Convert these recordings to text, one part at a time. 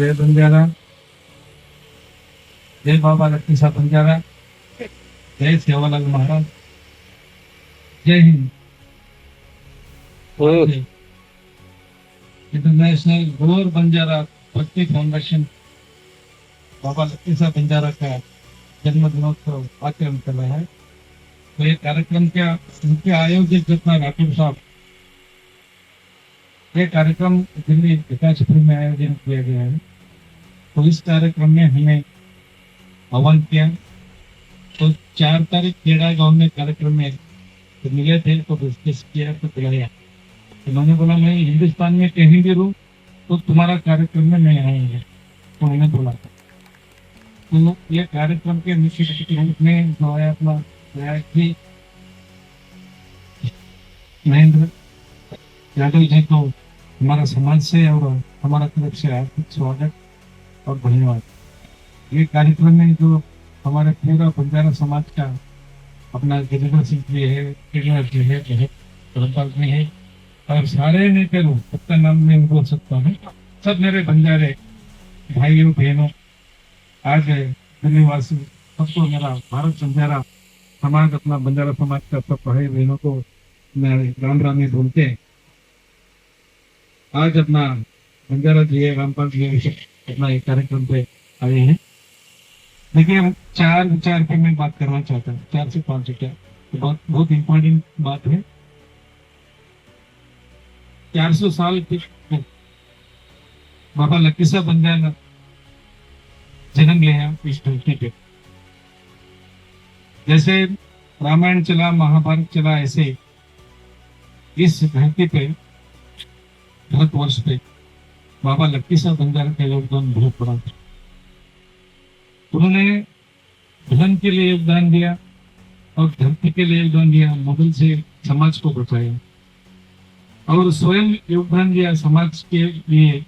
जय बंजारा, जय बाबा लक्ष्मी साहब बंजारा, जय सेवालाल महाराज, जय हिंद। इंटरनेशनल गोर बंजारा भक्ति फाउंडेशन बाबा लक्ष्मी साहब बंजारा का जन्म दिनोत्सव आचरण कर रहा है। तो ये कार्यक्रम क्या मुख्य आयोजक जितना राठौर साहब, ये कार्यक्रम दिल्ली विकासपुर में आयोजन किया गया है। तो इस कार्यक्रम में हमें आह्वान किया, तो 4 तारीख खेड़ा गांव में कार्यक्रम में तो मिले थे, तो डिस्कस किया, तो बुलाया। तो मैंने बोला मैं हिंदुस्तान में कहीं भी रहूं तो तुम्हारा कार्यक्रम में मैं आऊंगा, तो मैंने बोला था। तो ये कार्यक्रम के मुख्य रूप में जो है अपना महेंद्र यादव जी को हमारा समाज से और हमारा तरफ से हार्दिक स्वागत और धन्यवाद। ये कार्यक्रम में जो हमारे पूरा बंजारा समाज का अपना गिरिवर सिंह जी है, किरण जी है, धर्मपाल जी है और सारे नेता लोग, सबका नाम मैं बोल सकता हूँ, सब मेरे बंजारे भाइयों बहनों, आज दिल्ली वासी सबको मेरा भारत बंजारा समाज, अपना बंजारा समाज का सब भाई बहनों को मैं राम राम ही बोलते हैं। आज अपना बंजारा जी है, रामपाल जी अपना एक कार्यक्रम पे आए हैं। देखिए हम 4 विचार पे मैं बात करना चाहता हूँ, 4 से 5 विचार, तो बहुत इम्पोर्टेंट बात है। 400 साल की बाबा लक्ष्मी साहब बंजारा जन्म लिया इस धरती पे। जैसे रामायण चला, महाभारत चला, ऐसे इस धरती पे भारतवर्ष पे बाबा लक्ष्मी साहब बंजारा का योगदान बहुत बड़ा था। उन्होंने धर्म के लिए योगदान दिया और धरती के लिए योगदान दिया, मुगल से समाज को बचाया और स्वयं योगदान दिया समाज के लिए।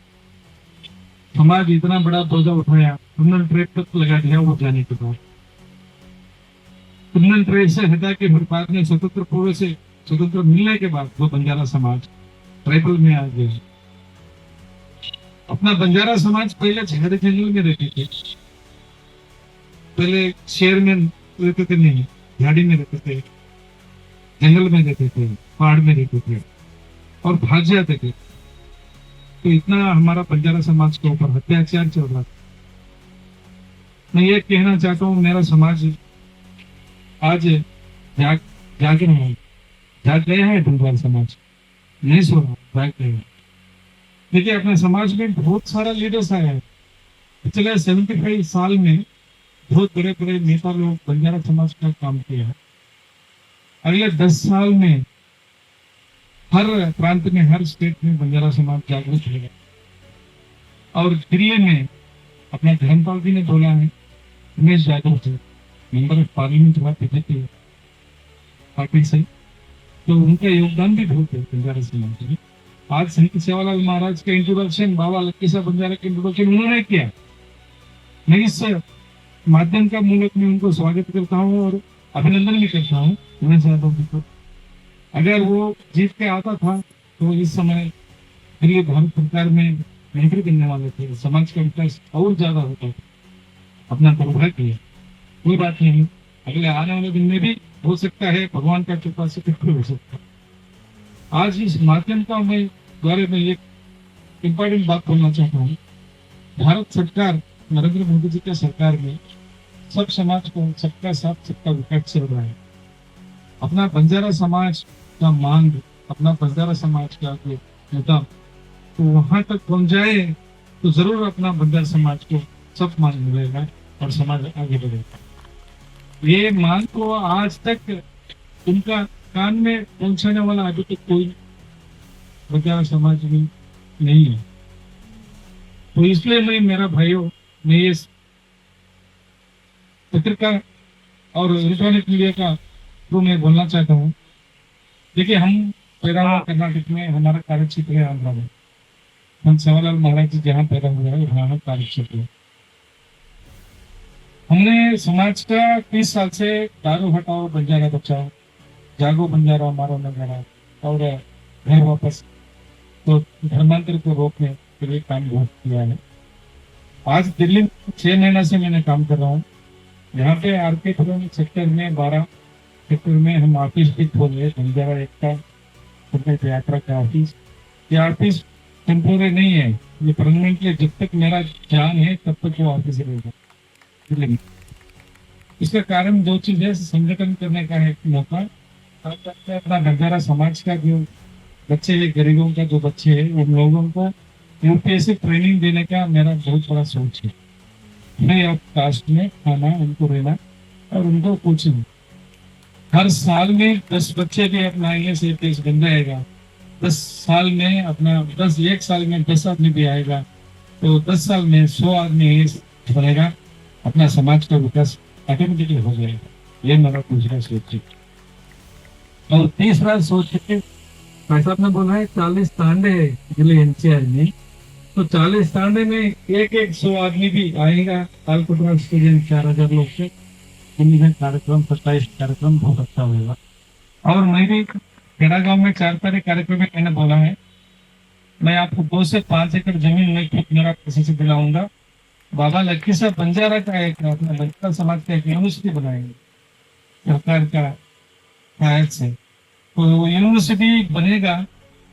समाज इतना बड़ा बोझा उठाया, क्रिमिनल ट्रेड तक लगा दिया वो जाने के बाद। क्रिमिनल ट्रेड से हटा के फिर बाद में स्वतंत्र पूर्व से स्वतंत्र मिलने के बाद वो बंजारा समाज ट्राइबल में आ गया। अपना बंजारा समाज पहले झगड़े जंगल में रहते थे, पहले शहर में रहते थे नहीं, झाड़ी में रहते थे, जंगल में रहते थे, पहाड़ में रहते थे और भाग जाते थे। तो इतना हमारा बंजारा समाज के ऊपर अत्याचार चल रहा था। मैं ये कहना चाहता हूँ, मेरा समाज आज जाग रहा है, जाग गया है। बंजारा समाज नहीं सो रहा, जाग गया है। देखिए अपने समाज में बहुत सारा लीडर्स आया है। पिछले 75 साल में बहुत बड़े बड़े नेता लोग बंजारा समाज का काम किया है। अगले 10 साल में हर प्रांत में, हर स्टेट में बंजारा समाज जागरूक होगा। और दिल्ली में अपना धर्मपाल जी ने बोला है, उमेश यादव थे मेंबर ऑफ पार्लियामेंट हुआ बीजेपी पार्टी से, तो उनका योगदान भी बहुत है बंजारा समाज में। आज संत सेवालाल महाराज का इंट्रोडक्शन, बाबा लक्ष्मी साहब बंजारा का इंट्रोडक्शन उन्होंने किया। मैं इस माध्यम का मूलक में उनको स्वागत करता हूँ और अभिनंदन भी करता हूँ उमेश यादव जी को। अगर वो जीत के आता था तो इस समय दिल्ली भारत सरकार में मंत्री बनने वाले थे, समाज का विकास और ज्यादा होता था। अपना दुर्भाग्य है, कोई बात नहीं, अगले आने वाले दिन में भी हो सकता है, भगवान का कृपा से कुछ हो सकता है। आज इस माध्यम का मैं द्वारे में एक इम्पोर्टेंट बात बोलना चाहता हूँ। भारत सरकार, नरेंद्र मोदी जी का सरकार में सब समाज को सबका साथ सबका विकास चल रहा है। अपना बंजारा समाज का मांग, अपना बंजारा समाज का जो मुद्दा तो वहां तक पहुंच जाए तो जरूर अपना बंजारा समाज को सब मांग मिलेगा और समाज आगे बढ़ेगा। ये मांग को आज तक उनका कान में पहुंचाने वाला अभी तक कोई बंजारा समाज में नहीं है। तो इसलिए मैं, मेरा भाइयों, मैं ये पत्रिका और इलेक्ट्रॉनिक मीडिया का तो मैं बोलना चाहता हूँ। देखिए हम पैदा हुआ कर्नाटक में, हमारा कार्य क्षेत्र है आंध्रा में। हम सेवालाल महाराज जी जहाँ पैदा हुआ है वहाँ कार्य क्षेत्र है। हमने समाज का 30 साल से दारू हटाओ बंजारा बचाओ, जागो बंजारा मारो नजारा और घर वापस, तो धर्मांतर को रोकने के लिए काम बहुत किया है। आज दिल्ली में 6 महीना से मैंने काम कर रहा हूँ। यहाँ पे आरके कॉलोनी सेक्टर में 12 सेक्टर में हम ऑफिस भी खोले, बंजारा एकता पुण्य यात्रा का ऑफिस। ये ऑफिस टेम्पोररी नहीं है, ये परमानेंटली जब तक मेरा जान है तब तक वो ऑफिस रहेगा दिल्ली में। इसका कारण दो चीज है, संगठन करने का है एक मौका, और अपना बंजारा समाज का जो बच्चे हैं, गरीबों का जो बच्चे हैं, उन लोगों को यूपीएससी ट्रेनिंग देने का मेरा बहुत बड़ा सोच है। फ्री ऑफ कास्ट में खाना उनको रहना और उनको कोचिंग। हर साल में 10 बच्चे भी अपना आईएएस आईपीएस बन जाएगा, 10 साल में अपना 1 साल में 10 आदमी भी आएगा, तो 10 साल में 100 आदमी आईएएस बनेगा, अपना समाज का विकास ऑटोमेटिकली हो जाएगा। ये मेरा दूसरा सोच है। और तीसरा सोच है, भाई साहब ने बोला है 40 तांडे जिले एनसीआर में, तो 40 तांडे में एक 100 आदमी भी आएगा। कालकुटरा स्टेडियम 4000 लोग से दिल्ली कार्यक्रम 27 कार्यक्रम बहुत अच्छा होगा। और मैं भी खेड़ा गांव में 4 तारीख कार्यक्रम में मैंने बोला है, मैं आपको 2 से 5 एकड़ जमीन में खुद मेरा किसी से दिलाऊंगा। बाबा लक्की साहब बंजारा का एक अपना बंजारा समाज का एक यूनिवर्सिटी बनाएंगे सरकार का सहायता से। तो वो यूनिवर्सिटी बनेगा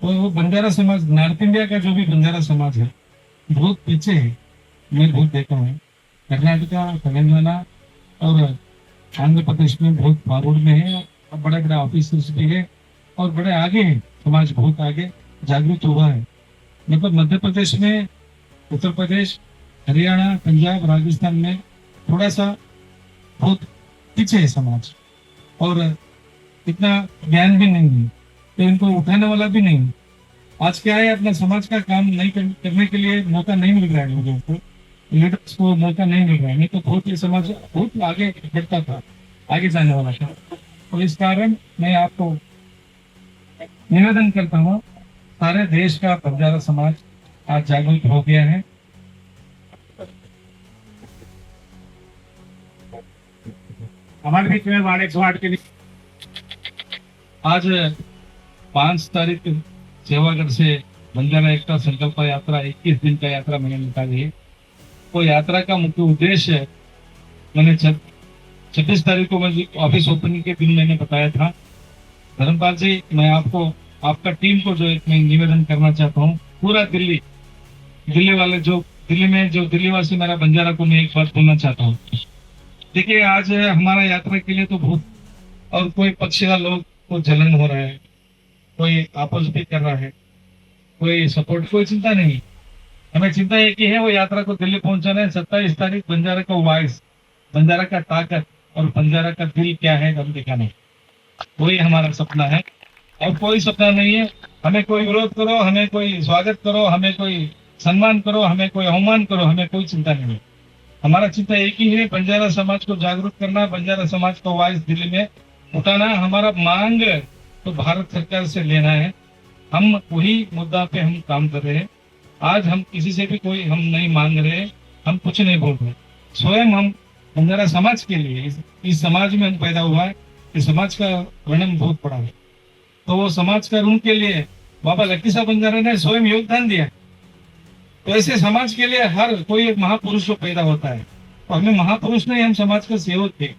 तो वो बंजारा समाज, नॉर्थ इंडिया का जो भी बंजारा समाज है बहुत पीछे है। मैं बहुत देखा हूँ कर्नाटका, तेलंगाना और आंध्र प्रदेश में बहुत फॉरवर्ड में है, और बड़े बड़े ऑफिसर्स भी है और बड़े आगे है, समाज बहुत आगे जागरूक हुआ है। मतलब मध्य प्रदेश में, उत्तर प्रदेश, हरियाणा, पंजाब, राजस्थान में थोड़ा सा बहुत पीछे है समाज, और इतना ज्ञान भी नहीं है, तो इनको उठाने वाला भी नहीं। आज क्या है, अपना समाज का काम नहीं करने के लिए मौका नहीं मिल रहा है लोगों को, लीडर्स को मौका नहीं मिल रहा है। नहीं तो बहुत ये समाज बहुत आगे बढ़ता था, आगे जाने वाला था। तो इस कारण मैं आपको निवेदन करता हूँ, सारे देश का बंजारा समाज आज जागरूक हो गया है। हमारे बीच में वार्ड 108 के लिए आज 5 तारीख सेवागढ़ से बंजारा एकता संकल्प यात्रा 21 दिन का यात्रा मैंने निकाली है। वो यात्रा का मुख्य उद्देश्य मैंने 26 तारीख को मैं ऑफिस ओपनिंग के दिन मैंने बताया था। धर्मपाल जी, मैं आपको, आपका टीम को जो एक मैं निवेदन करना चाहता हूँ, पूरा दिल्ली वाले जो दिल्ली में जो दिल्ली वासी मेरा बंजारा को मैं एक बात बोलना चाहता हूँ। देखिए, आज हमारा यात्रा के लिए तो बहुत, और कोई पक्षीदार लोग को जलन हो रहा है, कोई आपस भी कर रहा है, कोई सपोर्ट, कोई चिंता नहीं। हमें चिंता एक ही है, वो यात्रा को दिल्ली पहुंचाना है। 27 तारीख बंजारा का वॉइस, बंजारा का ताकत और बंजारा का दिल क्या है हम दिखाना, वही हमारा सपना है। और कोई सपना नहीं है, हमें कोई विरोध करो, हमें कोई स्वागत करो, हमें कोई सम्मान करो, हमें कोई अवमान करो, हमें कोई चिंता नहीं है। हमारा चिंता एक ही है, बंजारा समाज को जागरूक करना, बंजारा समाज को वॉइस दिल्ली में उठाना। हमारा मांग तो भारत सरकार से लेना है, हम वही मुद्दा पे हम काम कर रहे हैं। आज हम किसी से भी कोई हम नहीं मांग रहे, हम कुछ नहीं बोल रहे, स्वयं हम बंजारा समाज के लिए, इस समाज में हम पैदा हुआ है, इस समाज का वर्णन बहुत बड़ा है। तो वो समाज का ऋण के लिए बाबा लक्की साहब बंजारा ने स्वयं योगदान दिया। तो ऐसे समाज के लिए हर कोई एक महापुरुष को पैदा होता है, तो हमें महापुरुष नहीं, हम समाज का सेवक थे।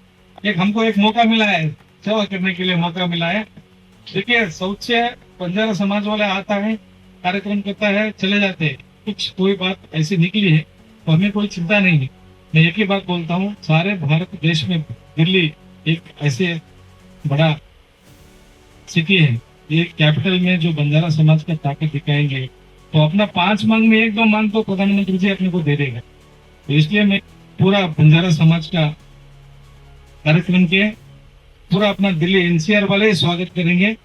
एक हमको एक मौका मिला है, सेवा करने के लिए मौका मिला है। देखिए, शौच से बंजारा समाज वाला आता है, कार्यक्रम करता है, चले जाते हैं, कुछ कोई बात ऐसी निकली है तो हमें कोई चिंता नहीं है। मैं एक ही बात बोलता हूँ, सारे भारत देश में दिल्ली एक ऐसे बड़ा सिटी है, ये कैपिटल में जो बंजारा समाज का ताकत दिखाएंगे, तो अपना 5 मांग में 1-2 मांग तो प्रधानमंत्री जी अपने को दे देगा। तो इसलिए मैं पूरा बंजारा समाज का कार्यक्रम के पूरा अपना दिल्ली एनसीआर वाले स्वागत करेंगे,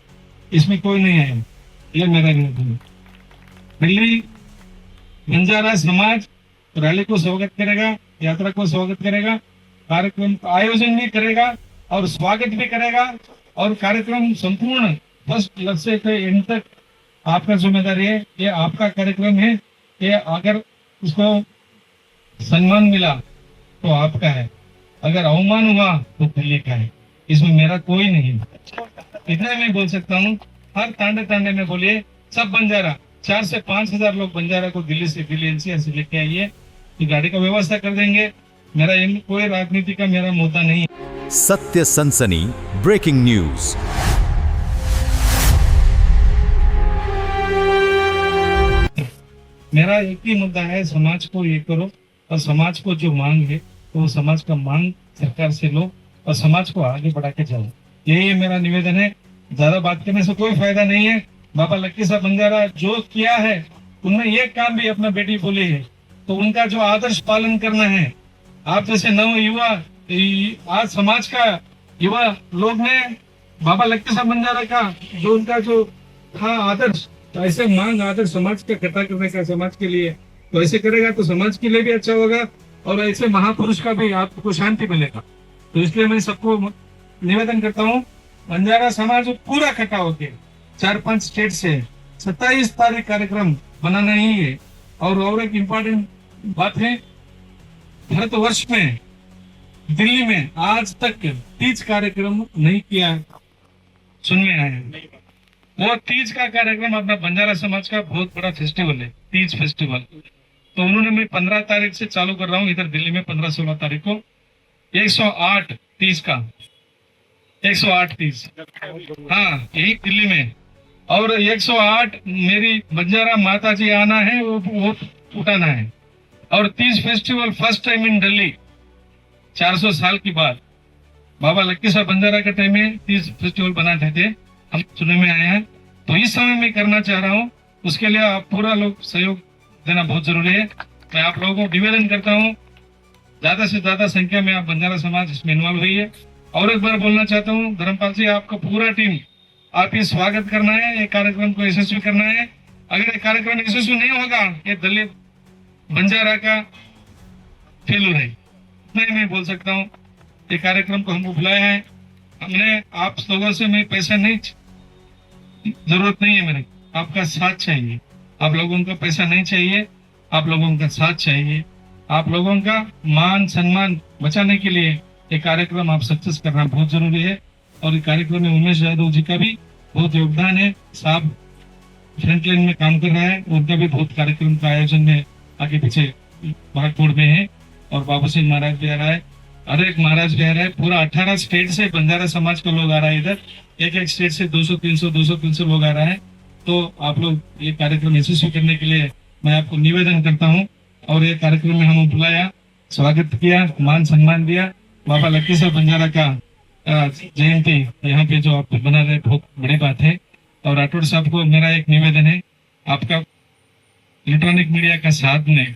इसमें कोई नहीं आएगा, ये मेरा निवेदन है। दिल्ली बंजारा समाज रैली को स्वागत करेगा, यात्रा को स्वागत करेगा, कार्यक्रम का आयोजन भी करेगा और स्वागत भी करेगा, और कार्यक्रम संपूर्ण फर्स्ट लक्ष्य से एंड तक आपका जिम्मेदारी है। ये आपका कार्यक्रम है, ये अगर उसको सम्मान मिला तो आपका है, अगर अवमान हुआ तो दिल्ली का है, इसमें मेरा कोई नहीं है। इतना मैं बोल सकता हूँ। हर तांडे में बोलिए, सब बंजारा 4 से 5 हजार लोग बंजारा को दिल्ली एनसीआर से लेके आइए, कि गाड़ी का व्यवस्था कर देंगे। मेरा कोई राजनीति का मेरा मुद्दा नहीं है। सत्य सनसनी ब्रेकिंग न्यूज। मेरा एक ही मुद्दा है, समाज को ये करो और समाज को जो मांग है तो समाज का मांग सरकार से लो और समाज को आगे बढ़ा के जाओ। यही मेरा निवेदन है। ज्यादा बात करने से कोई फायदा नहीं है। बाबा लक्की साहब बंजारा जो किया है, उनने ये काम भी अपना बेटी बोली है, तो उनका जो आदर्श पालन करना है। आप जैसे नव युवा आज समाज का युवा लोग ने बाबा लक्की साहब बंजारा का जो उनका जो था आदर्श, तो ऐसे मांग आदर्श समाज का इकट्ठा करने का समाज के लिए, तो ऐसे करेगा तो समाज के लिए भी अच्छा होगा और ऐसे महापुरुष का भी आपको शांति मिलेगा। तो इसलिए मैं सबको निवेदन करता हूँ, बंजारा समाज पूरा इकट्ठा होके 4-5 स्टेट से 27 तारीख कार्यक्रम बनाना ही है। और एक इम्पोर्टेंट बात है, भारतवर्ष में दिल्ली में आज तक तीज कार्यक्रम नहीं किया सुनने आए हैं। वो तीज का कार्यक्रम अपना बंजारा समाज का बहुत बड़ा फेस्टिवल है, तीज फेस्टिवल। तो उन्होंने मैं 15 तारीख से चालू कर रहा हूँ इधर दिल्ली में, 15-16 तारीख को 108 तीज का, 108 तीज, हाँ यही दिल्ली में। और 108 मेरी बंजारा माता जी आना है, वो उठाना है। और Teej festival first time in Delhi, 400 साल की बात। बाबा लक्की साहब बंजारा के टाइम में तीज फेस्टिवल बनाते थे, हम सुनने में आया है। तो इस समय में करना चाह रहा हूँ, उसके लिए आप पूरा लोग सहयोग देना बहुत जरूरी है। मैं आप लोगों को निवेदन करता हूँ, ज्यादा से ज्यादा संख्या में आप बंजारा समाज इसमें इन्वॉल्व हुई है। और एक बार बोलना चाहता हूँ, धर्मपाल जी आपका पूरा टीम, आप ये स्वागत करना है, ये कार्यक्रम को यशस्वी करना है। अगर ये कार्यक्रम यशस्वी नहीं होगा, ये दलित बंजारा का फेल्यूर है, इतना ही मैं बोल सकता हूँ। ये कार्यक्रम को हमको बुलाया है, हमने आप लोगों से मैं पैसा नहीं, जरूरत नहीं है मेरे, आपका साथ चाहिए। आप लोगों का पैसा नहीं चाहिए, आप लोगों का साथ चाहिए। आप लोगों का मान सम्मान बचाने के लिए ये कार्यक्रम आप सक्सेस करना बहुत जरूरी है। और ये कार्यक्रम में उमेश यादव जी का भी बहुत योगदान है, साहब फ्रंट लाइन में काम कर रहा है, उनका भी बहुत कार्यक्रम का आयोजन में आगे पीछे भागदौड़ में है। और बाबू सिंह महाराज भी आ रहा है, हर एक महाराज भी आ रहा है, पूरा 18 स्टेट से बंजारा समाज का लोग आ रहा है इधर, एक स्टेट से 200-300 लोग आ रहा है। तो आप लोग ये कार्यक्रम यशस्वी करने के लिए मैं आपको निवेदन करता हूँ। और ये कार्यक्रम में हम बुलाया, स्वागत किया, मान सम्मान दिया। बाबा लक्की साहब बंजारा का जयंती यहाँ पे जो आप बना रहे, बहुत बड़ी बात है। और राठौड़ साहब को मेरा एक निवेदन है, आपका इलेक्ट्रॉनिक मीडिया का साथ में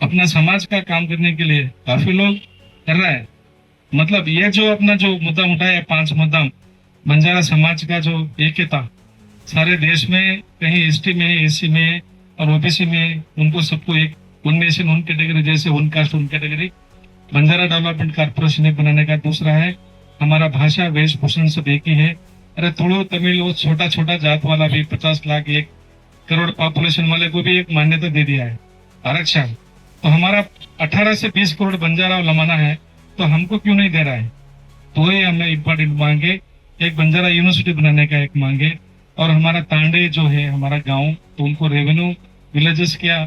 अपना समाज का काम करने के लिए काफी लोग कर रहा है। मतलब ये जो अपना जो मुद्दा उठाया, 5 मुद्दा, बंजारा समाज का जो एकता सारे देश में, कहीं एसटी में, एसी में और ओबीसी में, उनको सबको एक वन नेशन वन कैटेगरी, जैसे one cast one category Banjara development corporation एक बनाने का। दूसरा है हमारा भाषा वेशभूषण सब एक ही है। अरे थोड़ा तमिल, वो छोटा छोटा जात वाला भी 50 लाख 1 करोड़ पॉपुलेशन वाले को भी एक मान्यता दे दिया है, आरक्षण। तो हमारा 18 से 20 करोड़ बंजारा लमाना है, तो हमको क्यों नहीं दे रहा है? तो ये हमें इम्पोर्टेंट मांगे, एक बंजारा यूनिवर्सिटी बनाने का एक मांगे। और हमारा तांडे जो है हमारा गांव, तो उनको रेवेन्यू विलेजेस का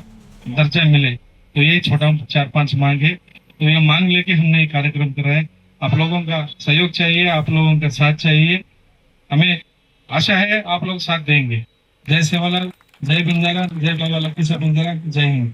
दर्जा मिले, तो ये छोटा 4-5 मांग है। तो ये मांग लेके हमने ये कार्यक्रम करा है। आप लोगों का सहयोग चाहिए, आप लोगों का साथ चाहिए, हमें आशा है आप लोग साथ देंगे। जय सेवालाल, जय बंजारा, जय बाबा लक्की साहब बंजारा, जय हिंद।